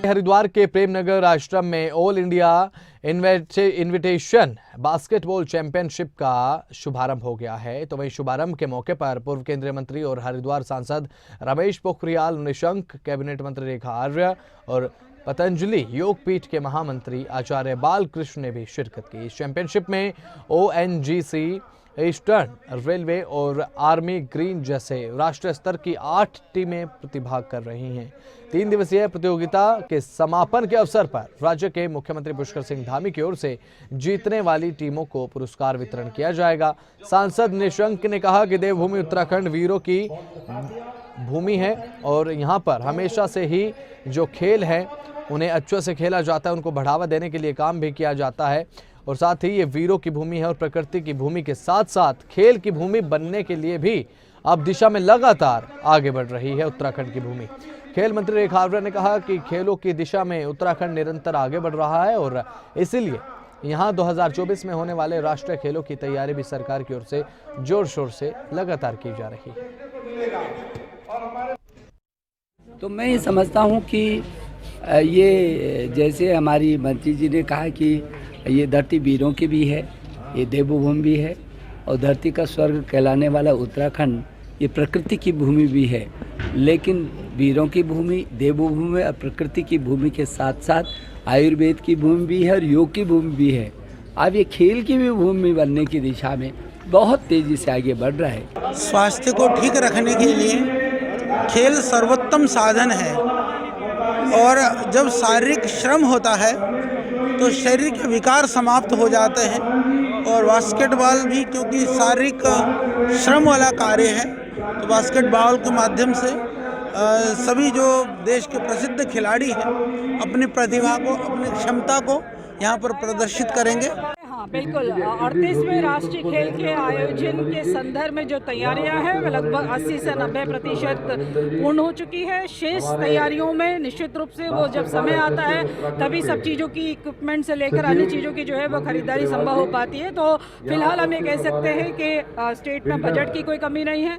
हरिद्वार के प्रेमनगर आश्रम में all India invitation basketball championship का शुभारंभ हो गया है। तो वहीं शुभारंभ के मौके पर पूर्व केंद्रीय मंत्री और हरिद्वार सांसद रमेश पोखरियाल निशंक, कैबिनेट मंत्री रेखा आर्य और पतंजलि योगपीठ के महामंत्री आचार्य बालकृष्ण ने भी शिरकत की। इस चैंपियनशिप में ONGC, ईस्टर्न रेलवे और आर्मी ग्रीन जैसे राष्ट्रीय स्तर की 8 टीमें प्रतिभाग कर रही हैं। 3 दिवसीय प्रतियोगिता के समापन के अवसर पर राज्य के मुख्यमंत्री पुष्कर सिंह धामी की ओर से जीतने वाली टीमों को पुरस्कार वितरण किया जाएगा। सांसद निशंक ने कहा कि देवभूमि उत्तराखंड वीरों की भूमि है और यहाँ पर हमेशा से ही जो खेल है उन्हें अच्छे से खेला जाता है, उनको बढ़ावा देने के लिए काम भी किया जाता है और साथ ही ये वीरों की भूमि है और प्रकृति की भूमि के साथ साथ खेल की भूमि बनने के लिए भी अब दिशा में लगातार आगे बढ़ रही है उत्तराखंड की भूमि। खेल मंत्री रेखा आर्य ने कहा कि खेलों की दिशा में उत्तराखंड निरंतर आगे बढ़ रहा है और इसीलिए यहाँ 2024 में होने वाले राष्ट्रीय खेलों की तैयारी भी सरकार की ओर से जोर शोर से लगातार की जा रही है। तो मैं ये समझता हूँ कि ये जैसे हमारी मंत्री जी ने कहा कि ये धरती वीरों की भी है, ये देवभूमि भी है और धरती का स्वर्ग कहलाने वाला उत्तराखंड ये प्रकृति की भूमि भी है। लेकिन वीरों की भूमि, देवभूमि और प्रकृति की भूमि के साथ साथ आयुर्वेद की भूमि भी है और योग की भूमि भी है। अब ये खेल की भी भूमि बनने की दिशा में बहुत तेज़ी से आगे बढ़ रहा है। स्वास्थ्य को ठीक रखने के लिए खेल सर्वोत्तम साधन है और जब शारीरिक श्रम होता है तो शरीर के विकार समाप्त हो जाते हैं और बास्केटबॉल भी क्योंकि शारीरिक श्रम वाला कार्य है तो बास्केटबॉल के माध्यम से सभी जो देश के प्रसिद्ध खिलाड़ी हैं अपनी प्रतिभा को, अपनी क्षमता को यहाँ पर प्रदर्शित करेंगे। हाँ बिल्कुल, 38वें राष्ट्रीय खेल के आयोजन के संदर्भ में जो तैयारियां हैं वो लगभग 80 से 90% पूर्ण हो चुकी है। शेष तैयारियों में निश्चित रूप से वो जब समय आता है तभी सब चीज़ों की इक्विपमेंट से लेकर अन्य चीज़ों की जो है वो खरीदारी संभव हो पाती है। तो फिलहाल हम ये कह सकते हैं कि स्टेट में बजट की कोई कमी नहीं है।